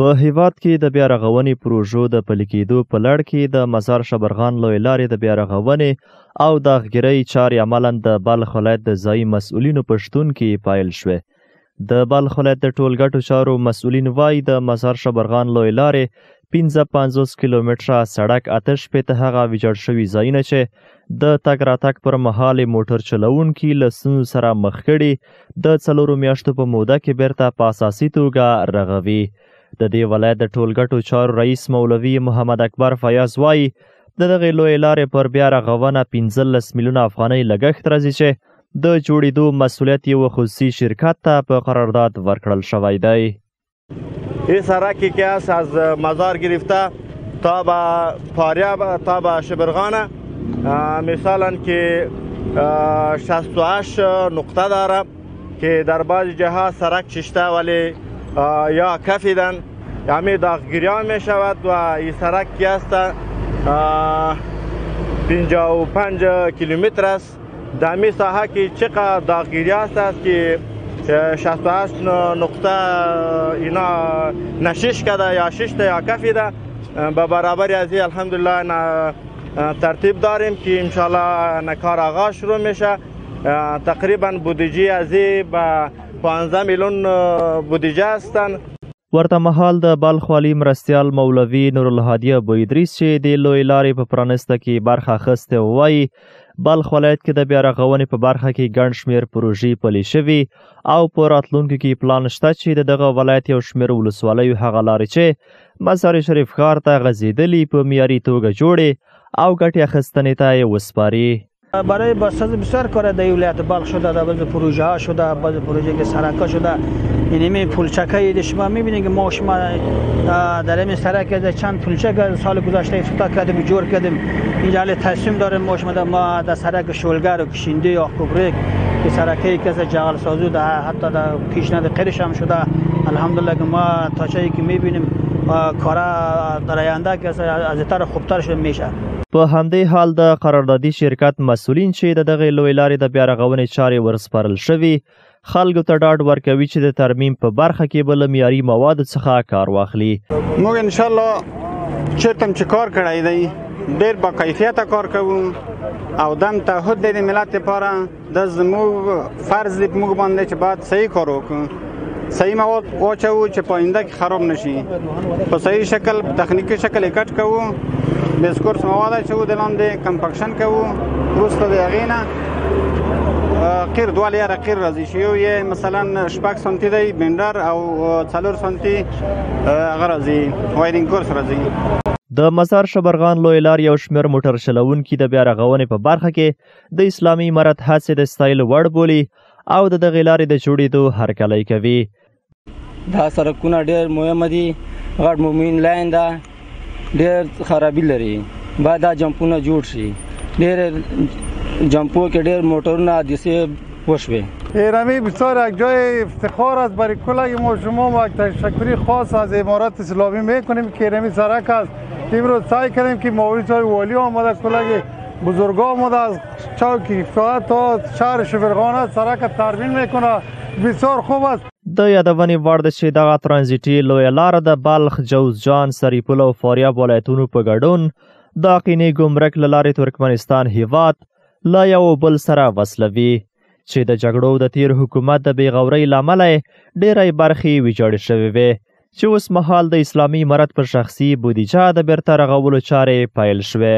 په هیواد کې د بیا رغونې پروژو د پلي کېدو په لړ کې د مزار شبرغان لویې لارې د بیا رغونې او داغګیرۍ چارې عملاً د بلخ ولایت د ځایي مسؤلینو په شتون کې پیل شوې. د بلخ ولایت د ټولګټو چارو مسؤلین وایي د مزار شبرغان لویې لارې 55 کیلومتره سړک 88 هغه ویجاړ شوي ځایونه چې د تګ راتګ پر مهال موټر چلوونکي له ستونزو سره مخ کړي د 4 میاشتو په موده کې بیرته په اساسي توګه رغوي. د دې ولایت د ټولګټو چارو رئیس مولوي محمد اکبر فیاض وایي د دغې لویې لارې پر بیا رغونه 15 میلیونه افغانۍ لګښت راځي چې د جوړېدو مسئولیت یو خصوصی شرکت ته په قرارداد ورکړل شوی دی. این سرکی که است از مزار گرفته تا به فاریاب تا به شبرغانه مثلا که 68 نقطه داره که در بعض جاها سرک ششته ولی یا کفیدن همین داغگیری می شود و این سرک که است 55 کیلومتر است. در می ساحه که چقدر داغگیری است که 68 نقطه اینا نشش کده یا ششته یا کفیده به برابر از این الحمدلله ترتیب داریم که انشالله کار آغاز شروع میشه. تقریبا بودجه از این به 15 میلیون بودجه هستن. ورته مهال د بلخ والي مرستیال مولوي نورالهادي ابو ادریس چې د لویې لارې په پرانسته کې برخه اخیستې وایي بلخ ولایت کې د بیا رغونې په برخه کې ګڼ شمېر پروژې پلي شوي او په راتلونکي کې پلان شته چې د دغه ولایت یو شمېر ولسوالیو هغه لارې چې مزار شریف ښار ته غځېدلي په معیاري توګه جوړې او ګټې اخیستنې ته یې وسپاري. برای بساز بسیار کار در ولایت بلخ شده، در بعض پروژه ها شده، بعض پروژه که سرک شده. اینمی پولچکه شما میبینید که ما شما در این سرک چند پولچک سال گذشته افتتاح کردیم جور کردیم. اینجا تصمیم داریم ما در سرک شولگر و کشنده یا کوبریک که سرکی که جغل سازی در حتی در پیشنهاد قرش هم شده. الحمدلله که ما تا چایی که میبینیم کارا در آینده که از تر خوبتر شده میشه. په همدې حال د قراردادي شرکت مسؤلین چې د دغې لویې لارې د بیا رغونې چارې ورسپارل شوي خلکو ته ډاډ ورکوي چې د ترمیم په برخه کې به له معیاري موادو څخه کار واخلي. موږ انشاءالله چېرته هم چې کار کړی دی ډېر با کیفیته کار کوو او دم تعهد دی د ملت لپاره دا زموږ فرض دی په موږ باندې چې باید صحیح کار وکړو، صحیح مواد واچوو چې په آینده کې خراب نشي، په صحیح شکل تخنیکي شکل یې کټ کوو، بیسکورس مواد اچوو د لاندې کمپکشن کوو، وروسته د هغې نه قیر 2 لیاره قیر راځي چې یو یې مثلا 6 سانتي دی بینډر او 4 سانتي هغه راځي وایرینګ کورس راځي. د مزار شبرغان لویې لارې یو شمېر موټر چلوونکي د بیا رغونې په برخه کې د اسلامي امارت هڅې د ستایلو وړ بولي او د دغې لارې د جوړېدو هرکلی کوي. دا سرکونه ډېر مهم دي، غټ مومین لاین ده، ډېر خرابي لري، باید دا جمپونه جوړ شي. ډېر جمپو کې ډېر موټرونه حادثې وشوه. ایرانی بسیار یک جای افتخار است برای کل ما شما و یک تشکری خاص از امارت اسلامی میکنیم که ایرانی سرک است. امروز سعی کردیم که معاون های والی آمده کل بزرگا آمده از چوک فقط تا شهر شبرغان سرک ترمیم میکنه، بسیار خوب است. د یادونې وړ ده چې دغه ترانزیټي لویه لاره د بلخ، جوزجان، سرپل او فاریاب ولایتونو په ګډون د اقینې ګمرک له لارې ترکمنستان هیواد له یو بل سره وصلوي چې د جګړو د تیر حکومت د بېغورۍ له امله ډېری برخې ویجاړې شوې وې چې اوس مهال د اسلامي امارت پر شخصي بودیجه د بیرته رغولو چارې پیل شوې.